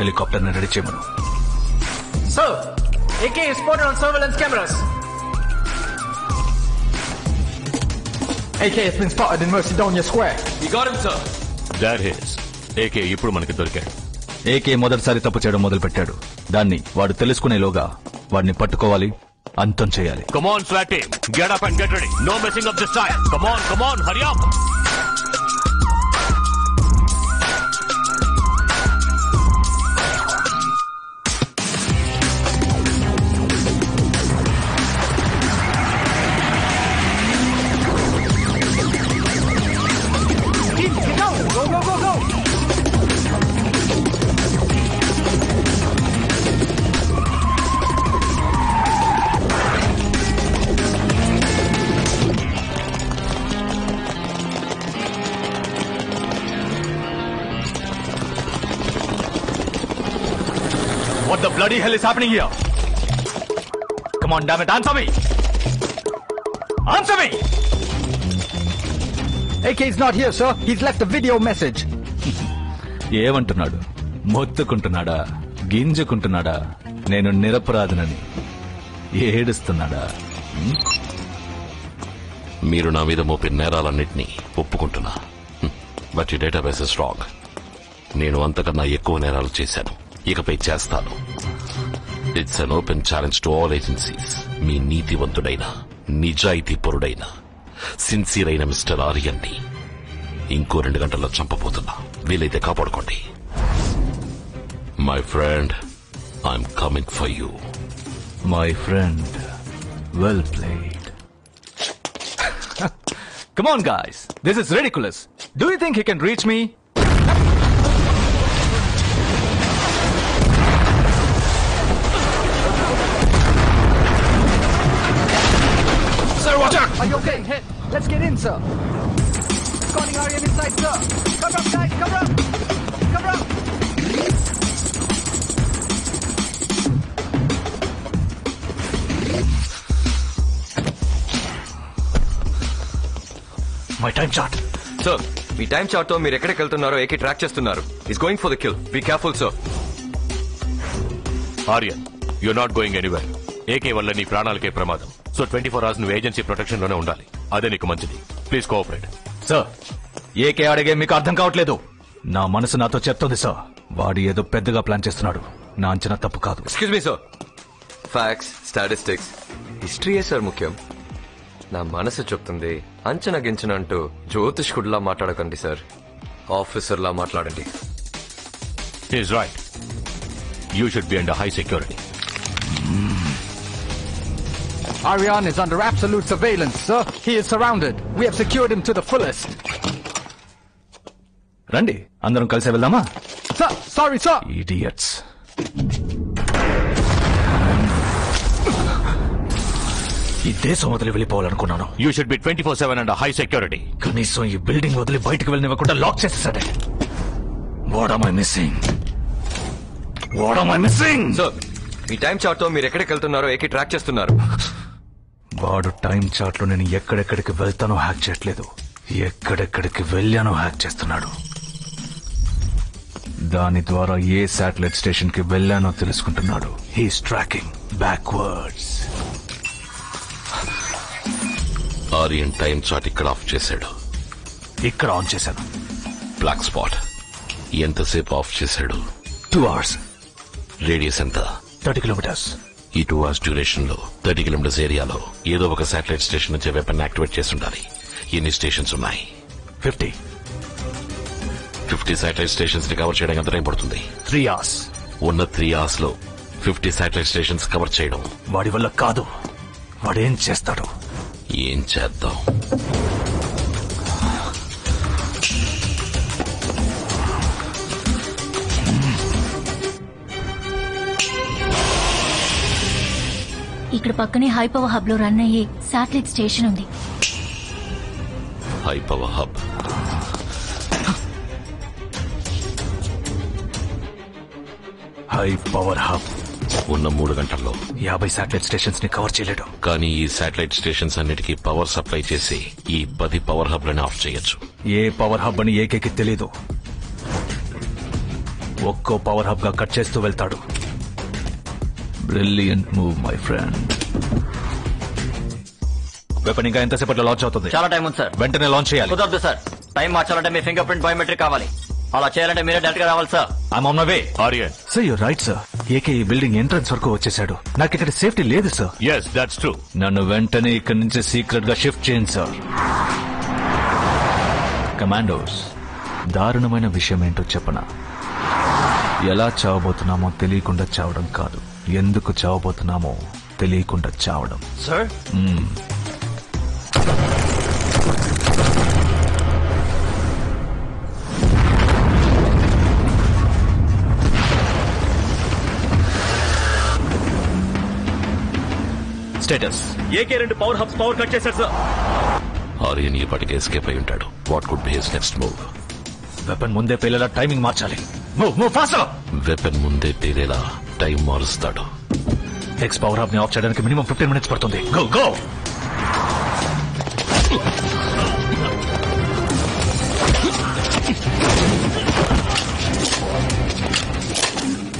Helicopter ready చేయమను. Sir, AK is spotted on surveillance cameras. AK has been spotted in Mercedonia Square. We got him, sir. There he is. AK ఇప్పుడు మనకి దొరికాడు. AK మొదటిసారి తప్పు చేయడం మొదలు పెట్టాడు. దాన్ని వాడు తెలుసుకునేలోగా వాడిని పట్టుకోవాలి, అంతం చేయాలి. Come on, SWAT team. Get up and get ready. No messing up this time. Come on, hurry up. Go. What the bloody hell is happening here? Come on, damn it, answer me! Answer me! AK is not here, sir. He's left a video message. ఏమంటున్నాడు? మొత్తుకుంటున్నాడా? గింజుకుంటున్నాడా? నేను నిరపరాధనని ఏడుస్తున్నాడా? మీరు నా మీద మోపిన నేరాలన్నింటినీ ఒప్పుకుంటున్నా. But ఈ database is wrong. నేను అంతకన్నా ఎక్కువ నేరాలు చేశాను, ఇకపై చేస్తాను. It's an open challenge to all agencies. మీ నీతివంతుడైన, నిజాయితీ పరుడైన, సిన్సియర్ అయిన మిస్టర్ ఆర్యన్ని ఇంకో 2 గంటల్లో చంపబోతున్నా. వీలైతే కాపాడుకోండి. My friend, I'm coming for you. My friend, well played. Come on, guys. This is ridiculous. Do you think he can reach me? Sir, watch out! Are you okay? Hit. Let's get in, sir. Calling Aryan inside, sir. Cover up, guys. Cover up. Cover up. My time chart. Sir, మీ time chart తో మీరు ఎక్కడికి వెళ్తున్నారో AK track చేస్తున్నారు. Is going for the kill. Be careful, sir. Aryan, you not going anywhere. AK వల్ల నీ ప్రాణాలకే ప్రమాదం. సో 24 hours నువ్వు ఏజెన్సీ ప్రొటెక్షన్ లోనే ఉండాలి. అదే నీకు మంచిది. Please cooperate. సార్, ఏకే అడిగే మీకు అర్థం కావట్లేదు. నా మనసు నాతో చెప్తుంది సార్. వాడు ఏదో పెద్దగా ప్లాన్ చేస్తున్నాడు. నా అంచనా తప్పు కాదు. Excuse me, sir. Facts, statistics, హిస్టరీయే సార్ ముఖ్యం. నా మనసు చెప్తుంది. అంచనా గించన అంటూ జ్యోతిష్కుడిలా మాట్లాడకండి సార్. ఆఫీసర్లా మాట్లాడండి. Is right. You should be under high security. Aryan is under absolute surveillance, sir. He is surrounded. We have secured him to the fullest. రండి, అందరం కలిసి వెళ్దామా? Sir, sorry, sir. Idiots. ఈ దేశం వదిలి వెళ్ళిపోవాలనుకున్నాను. You should be 24/7 under high security. కనీసం ఈ బిల్డింగ్ వదిలి బయటకు వెళ్ళనివ్వకుండా లాక్ చేసేసాడే. What am I missing? What am I missing? Sir, మీ టైం చార్ట్ తో మీరు ఎక్కడికి వెళ్తున్నారో ఏకే ట్రాక్ చేస్తున్నారు. వాడు టైం చార్ట్ లో నేను ఎక్కడెక్కడికి వెళ్తానో హ్యాక్ చేయట్లేదు, ఎక్కడెక్కడికి వెళ్ళానో హ్యాక్ చేస్తున్నాడు. దాని ద్వారా ఏ శాటిలైట్ స్టేషన్ కి వెళ్ళానో తెలుసుకుంటున్నాడు. He's tracking backwards. Aryan time chart ఇక్కడ ఆఫ్ చేశాడు. ఇక్కడ ఆన్ చేశాను. బ్లాక్ స్పాట్ ఎంతసేపు ఆఫ్ చేశాడు? 2 hours. రేడియస్ ఎంత? 30 kilometers. ఈ 2 hours డ్యూరేషన్ లో 30 kilometers ఏరియాలో ఏదో ఒక శాటిలైట్ స్టేషన్ నుంచి వెపన్ యాక్టివేట్ చేసి ఉండాలి. ఎన్ని స్టేషన్స్ ఉన్నాయి? 50. 50 శాటిలైట్ స్టేషన్స్ ని కవర్ చేయడానికి ఎంత టైం పడుతుంది? 3 hours. ఉన్న 3 hours లో 50 శాటిలైట్ స్టేషన్స్ కవర్ చేయడం వాడి వల్ల కాదు. వాడేం చేస్తాడు? ఏం చేద్దాం? ఇక్కడ పక్కనే హై పవర్ హబ్ లో రన్ అయ్యే శాటిలైట్ స్టేషన్ ఉంది. High power hub. High power hub ఉన్న 3 గంటల్లో 50 శాటిలైట్ స్టేషన్స్ ని కవర్ చేయలేడు. కానీ ఈ శాటిలైట్ స్టేషన్స్ అన్నిటికీ పవర్ సప్లై చేసి ఈ 10 పవర్ హబ్ లని ఆఫ్ చేయొచ్చు. ఏ పవర్ హబ్ అని ఏకేకి తెలీదు. ఒక్కో పవర్ హబ్ గా కట్ చేస్తూ వెళ్తాడు. Brilliant move my friend. Weapon ఇంకా ఎంతసేపట్లో లాంచ్ అవుతుంది? చాలా టైం ఉంది సార్. వెంటనే లాంచ్ చేయాలి. కుదరదు సార్. టైం మార్చాలంటే మీ ఫింగర్ ప్రింట్ బయోమెట్రిక్ కావాలి. అలా చేయాలంటే మీరే డైరెక్ట్ గా రావాలి sir. I'm on my way. Aryan sir, you're right sir. AK ఈ బిల్డింగ్ ఎంట్రన్స్ వరకు వచ్చేసాడు. నాకు ఇక్కడ సేఫ్టీ లేదు సార్. Yes that's true. నన్ను వెంటనే ఇక్కడి నుంచి సీక్రెట్ గా షిఫ్ట్ చేయండి సార్. కమాండోస్, దారుణమైన విషయం ఏంటో చెప్పనా? ఎలా చావబోతున్నామో తెలియకుండా చావడం కాదు, ఎందుకు చావబోతున్నామో తెలియకుండా చావడం. Sir status AK 2 power hubs power cut చేశారు సార్. ఆర్యన్ ఈ పాటికి ఎస్కేప్ అయి ఉంటాడు. What could be his next move? Weapon ముందే పేలేలా టైమింగ్ మార్చాలి. Move faster. వెపన్ ముందే పేరేలా టైం మారుస్తాడు. ఎక్స్ పవర్ హబ్ ని ఆఫ్ చేయడానికి మినిమం 15 మినిట్స్ పడుతుంది. Go go.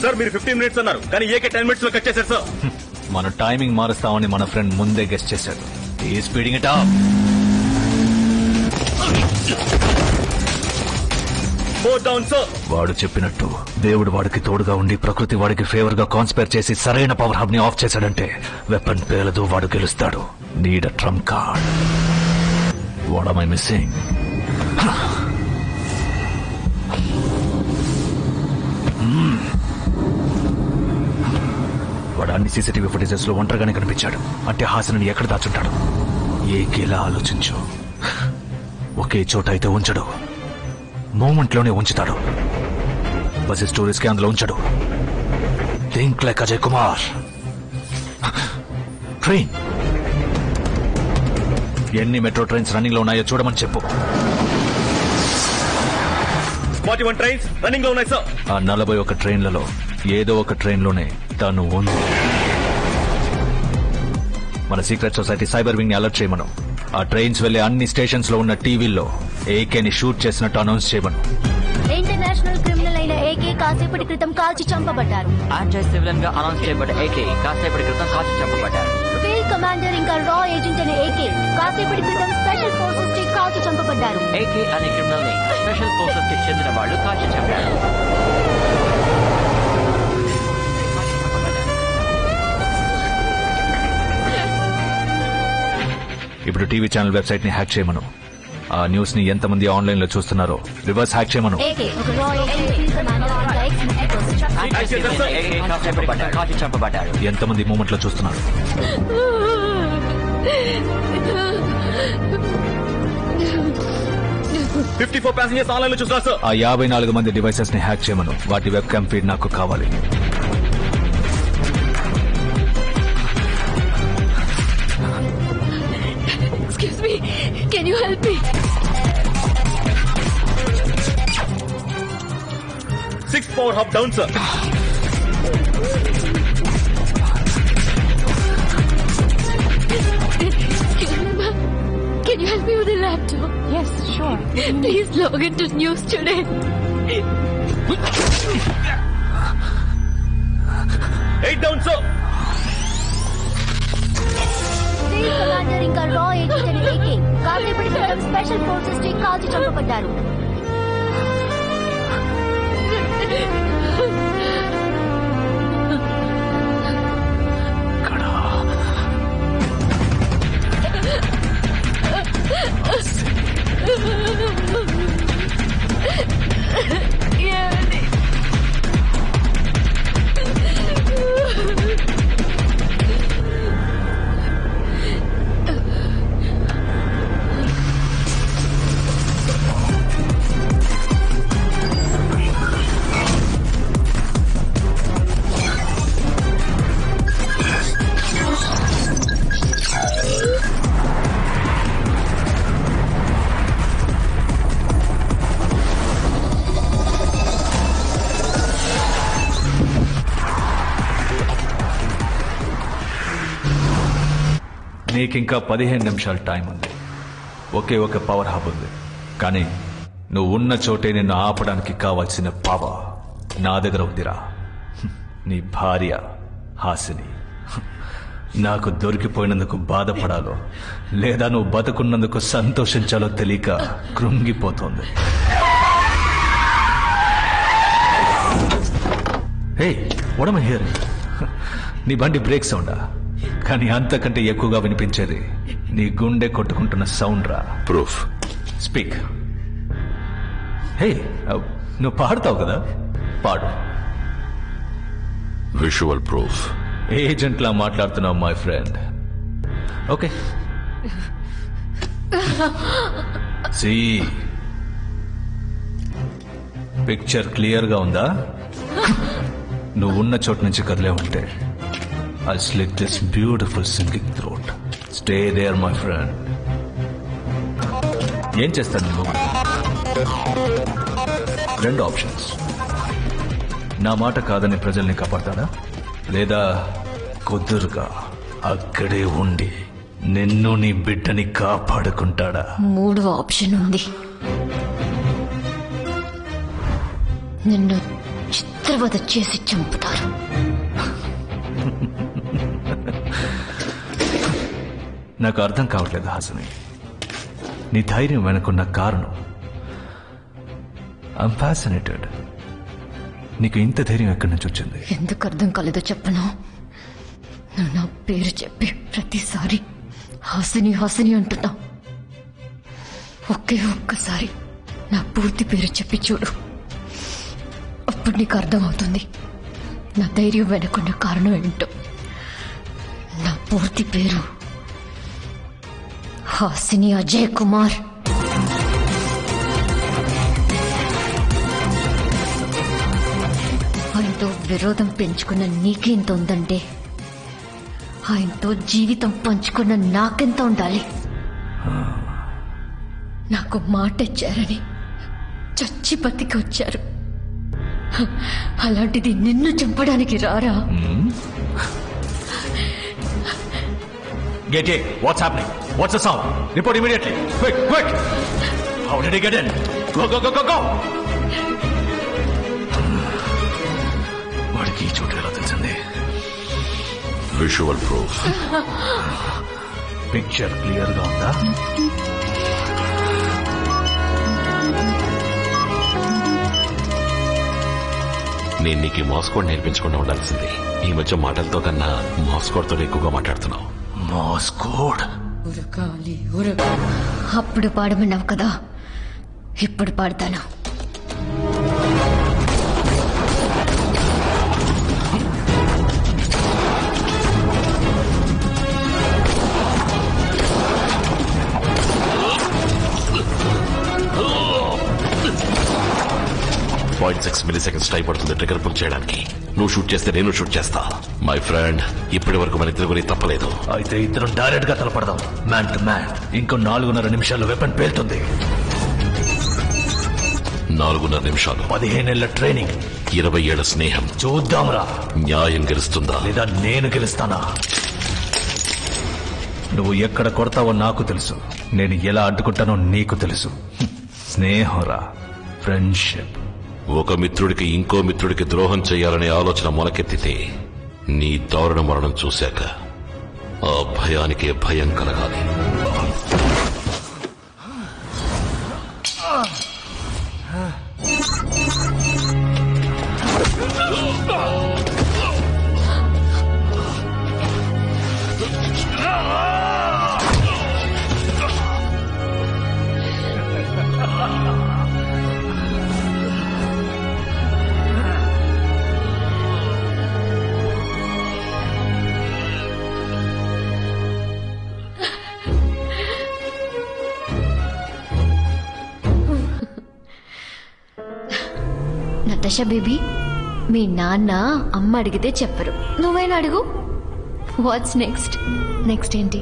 సార్ మీరు 15 మినిట్స్ అన్నారు, కానీ ఏకే 10 మినిట్స్ లో కట్ చేశారు సార్. మన టైమింగ్ మారుస్తామని మన ఫ్రెండ్ ముందే గెస్ట్ చేశాడు. ఈ స్పీడింగ్ ఇట్ అప్. వాడు చెప్పినట్టు దేవుడు వాడికి తోడుగా ఉండి ప్రకృతి వాడికి ఫేవర్ గా కాన్స్పైర్ చేసి సరైన పవర్ హబ్ ని ఆఫ్ చేశాడంటే వెపన్ పేలదు, వాడు గెలుస్తాడు. Need a Trump card. What am I missing? వాడు అన్ని సీసీటీవీ ఫుటేజెస్ లో ఒంటరిగానే కనిపించాడు. అంటే హాసన్ని ఎక్కడ దాచుంటాడు? ఏకేలా ఆలోచించు. ఒకే చోట అయితే ఉంచడు, మూమెంట్ లోనే ఉంచుతాడు. బస్ స్టోరీస్ కి అందులో ఉంచడు. Think like Ajay Kumar. Train ఎన్ని మెట్రో ట్రైన్స్ రన్నింగ్ లో ఉన్నాయో చూడమని చెప్పు. 41 ట్రైన్స్ రన్నింగ్ లో ఉన్నాయి సార్. ఆ 41 ట్రైన్లలో ఏదో ఒక ట్రైన్ లోనే తను ఉంది. మన సీక్రెట్ సొసైటీ సైబర్ వింగ్ ని అలర్ట్ చేయమను. ఆ ట్రైన్స్ వెళ్లే అన్ని స్టేషన్స్ లో ఉన్న టీవీల్లో ఏకేని షూట్ చేసినట్టు అనౌన్స్ చేయమను. ఇంటర్నేషనల్ క్రిమినల్ అయిన ఏకే కాసేపటి క్రితం కాల్చి చంపబడ్డారు. యాంటీ సివిలియన్ గా అనౌన్స్ చేయబడ్డ ఏకే కాసేపటి క్రితం కాల్చి చంపబడ్డారు. ఫీల్డ్ కమాండర్ ఇంకా రా ఏజెంట్ అనే ఏకే కాసేపటి క్రితం స్పెషల్ ఫోర్సెస్ కి కాల్చి చంపబడ్డారు. ఏకే అనే క్రిమినల్ ని స్పెషల్ ఫోర్సెస్ కి చెందిన వాళ్ళు కాల్చి చంపారు. ఇప్పుడు టీవీ ఛానల్ వెబ్సైట్ ని హ్యాక్ చేయమను. ఆ న్యూస్ ని ఎంతమంది ఆన్లైన్ లో చూస్తున్నారో రివర్స్ హ్యాక్ చేయమను. ఏకే ఒక రా ఏజెంట్, ఫీల్డ్ కమాండర్ ఇంకా ఎక్స్ మిలిటరీ ఏకే కాల్చి చంపబడ్డారు. ఎంతమంది మూమెంట్ లో చూస్తున్నారు? 54 ప్యాసింజర్స్ ఆన్లైన్ లో చూస్తున్నారు సార్. ఆ 54 మంది డివైసెస్ ని హ్యాక్ చేయమను. వాటి వెబ్ క్యామ్ ఫీడ్ నాకు కావాలి. Excuse me, can you help me? 6 power hub down sir. Can you help me with the laptop? Yes, sure. Please log into news today. 8 down sir. Field commander ఇంకా రా agent అనే AK కాసేపటి క్రితం special forces కి కాల్చి చంపబడ్డారు. నీకింకా 15 నిమిషాలు time ఉంది. ఒకే ఒక పవర్ హబ్ ఉంది, కానీ నువ్వు ఉన్న చోటే నిన్ను ఆపడానికి కావాల్సిన పవర్ నా దగ్గర ఉందిరా. నీ భార్య హాసిని నాకు దొరికిపోయినందుకు బాధపడాలో లేదా నువ్వు బతుకున్నందుకు సంతోషించాలో తెలియక కృంగిపోతోంది. Hey what am I hearing? నీ బండి బ్రేక్ సౌండా? కానీ అంతకంటే ఎక్కువగా వినిపించేది నీ గుండె కొట్టుకుంటున్న సౌండ్ రా. Proof speak. హే నువ్వు పాడతావు కదా, పాడు. Visual proof. ఏజెంట్లా మాట్లాడుతున్నావు my friend. Okay see picture clear గా ఉందా? నువ్వు ఉన్న చోటు నుంచి కదిలే ఉంటే I slit this beautiful singing throat. Stay there my friend. ఏం చేస్తాను నువ్వు? రెండు ఆప్షన్స్. నా మాట కాదని ప్రజల్ని కాపాడతాడా, లేదా కుదురుగా అక్కడే ఉండి నిన్ను నీ బిడ్డని కాపాడుకుంటాడా? మూడవ ఆప్షన్ ఉంది. నిన్ను చిత్రవద చేసి చంపుతారు. నాకు అర్థం కావట్లేదు హాసిని, నీ ధైర్యం వెనుకున్న కారణం. I'm fascinated. నీకు ఇంత ధైర్యం ఎక్కడి నుంచి వచ్చింది? ఎందుకు అర్థం కాలేదో చెప్పను. నువ్వు నా పేరు చెప్పి ప్రతిసారి హాసిని హాసిని అంటున్నా. ఒకే ఒక్కసారి నా పూర్తి పేరు చెప్పి చూడు, అప్పుడు నీకు అర్థమవుతుంది నా ధైర్యం వెనుకున్న కారణం ఏంటో. నా పూర్తి పేరు హాసిని అజయ్ కుమార్. ఆయనతో విరోధం పెంచుకున్న నీకెంత ఉందంటే ఆయనతో జీవితం పంచుకున్న నాకెంత ఉండాలి. నాకు మాట ఇచ్చారని చచ్చి బతికి వచ్చారు. అలాంటిది నిన్ను చంపడానికి రారా? Get in. What's happening? What's the sound? Report immediately. Quick, quick. How did he get in? Go, go, go, go, go. వాడికి ఈ చోటు ఎలా తెలిసింది? Visual proof. పిక్చర్ క్లియర్ గా ఉందా? నేను నీకు మాస్కోడ్ నేర్పించకుండా ఉండాల్సింది. ఈ మధ్య మాటలతో కన్నా మాస్కోడ్తో ఎక్కువగా మాట్లాడుతున్నావు. మాస్కోడ్? అప్పుడు పాడమన్నావు కదా, ఇప్పుడు పాడతాను. .6 మిల్లీసెకండ్స్ టైం పడుతుంది ట్రిగర్ పుల్ చేయడానికి. నువ్వు షూట్ చేస్తే నేను షూట్ చేస్తా. మై ఫ్రెండ్, ఇప్పటి వరకు మన ఇద్దరు గురించి తప్పలేదు. అయితే ఇద్దరం డైరెక్ట్ గా తలపడదాం, మ్యాన్ టు మ్యాన్. ఇంకో 4.5 నిమిషాల్లో వెపన్ పేలుతుంది. 4.5 నిమిషాలు, 15 ఏళ్ల ట్రైనింగ్, 20 ఏళ్ల స్నేహం. చూద్దాంరా న్యాయం గెలుస్తుందా లేదా నేను గెలుస్తానా? నువ్వు ఎక్కడ కొడతావో నాకు తెలుసు, నేను ఎలా అడ్డుకుంటానో నీకు తెలుసు. స్నేహంరా, ఫ్రెండ్షిప్. ఒక మిత్రుడికి ఇంకో మిత్రుడికి ద్రోహం చేయాలనే ఆలోచన మొలకెత్తితే నీ దారుణ మరణం చూశాక ఆ భయానికే భయం కలగాలి. నతాషా బేబీ, మీ నాన్న అమ్మ అడిగితే చెప్పరు, నువ్వైనా అడుగు. Watts next? నెక్స్ట్ ఏంటి?